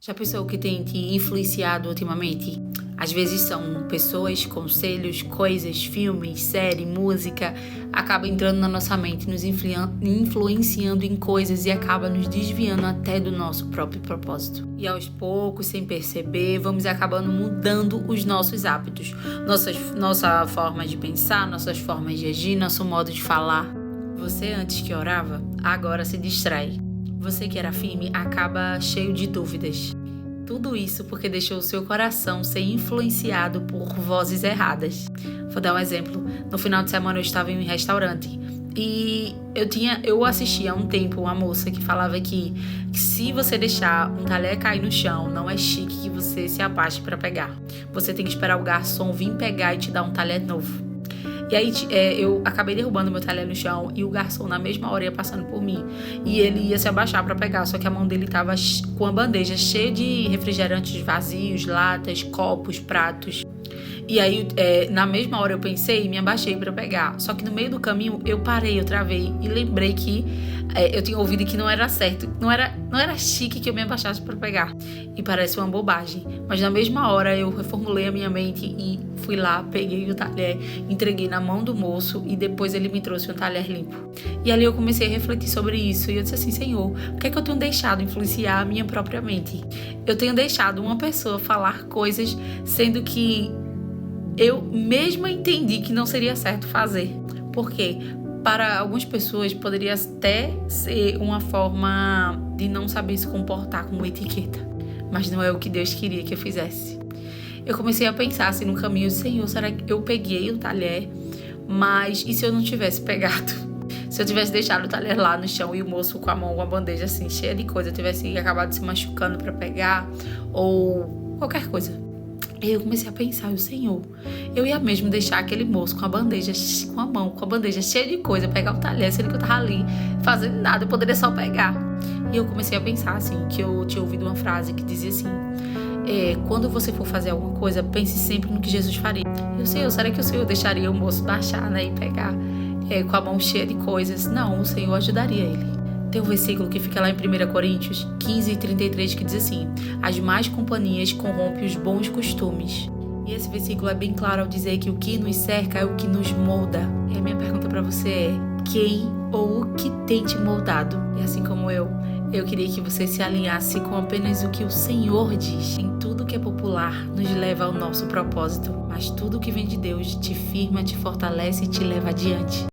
Já pensou o que tem te influenciado ultimamente? Às vezes são pessoas, conselhos, coisas, filmes, série, música, acaba entrando na nossa mente, nos influenciando em coisas e acaba nos desviando até do nosso próprio propósito. E aos poucos, sem perceber, vamos acabando mudando os nossos hábitos, nossa forma de pensar, nossas formas de agir, nosso modo de falar. Você antes que orava, agora se distrai. Você que era firme acaba cheio de dúvidas. Tudo isso porque deixou o seu coração ser influenciado por vozes erradas. Vou dar um exemplo. No final de semana eu estava em um restaurante e eu assisti há um tempo uma moça que falava que se você deixar um talher cair no chão, não é chique que você se abaste para pegar. Você tem que esperar o garçom vir pegar e te dar um talher novo. E aí eu acabei derrubando meu talher no chão e o garçom na mesma hora ia passando por mim. E ele ia se abaixar para pegar, só que a mão dele estava com a bandeja cheia de refrigerantes vazios, latas, copos, pratos. E aí, na mesma hora eu pensei e me abaixei para pegar. Só que no meio do caminho eu parei, eu travei e lembrei que eu tinha ouvido que não era certo. Não era chique que eu me abaixasse para pegar. E parece uma bobagem. Mas na mesma hora eu reformulei a minha mente e fui lá, peguei o talher, entreguei na mão do moço e depois ele me trouxe um talher limpo. E ali eu comecei a refletir sobre isso. E eu disse assim, Senhor, por que é que eu tenho deixado influenciar a minha própria mente? Eu tenho deixado uma pessoa falar coisas sendo que eu mesma entendi que não seria certo fazer. Por quê? Para algumas pessoas poderia até ser uma forma de não saber se comportar como etiqueta. Mas não é o que Deus queria que eu fizesse. Eu comecei a pensar assim no caminho, Senhor, será que eu peguei o talher? Mas e se eu não tivesse pegado? Se eu tivesse deixado o talher lá no chão e o moço com a mão, uma bandeja assim, cheia de coisa, tivesse acabado se machucando para pegar? Ou qualquer coisa. E eu comecei a pensar, Senhor, eu ia mesmo deixar aquele moço com a bandeja cheia de coisa, pegar o talher, sendo que eu tava ali fazendo nada, eu poderia só pegar. E eu comecei a pensar assim, que eu tinha ouvido uma frase que dizia assim, quando você for fazer alguma coisa, pense sempre no que Jesus faria. E o Senhor, será que o Senhor deixaria o moço baixar, né, e pegar com a mão cheia de coisas? Não, o Senhor ajudaria ele. Tem um versículo que fica lá em 1 Coríntios 15:33 que diz assim, as más companhias corrompem os bons costumes. E esse versículo é bem claro ao dizer que o que nos cerca é o que nos molda. E a minha pergunta para você é, quem ou o que tem te moldado? E assim como eu queria que você se alinhasse com apenas o que o Senhor diz. Em tudo que é popular nos leva ao nosso propósito, mas tudo que vem de Deus te firma, te fortalece e te leva adiante.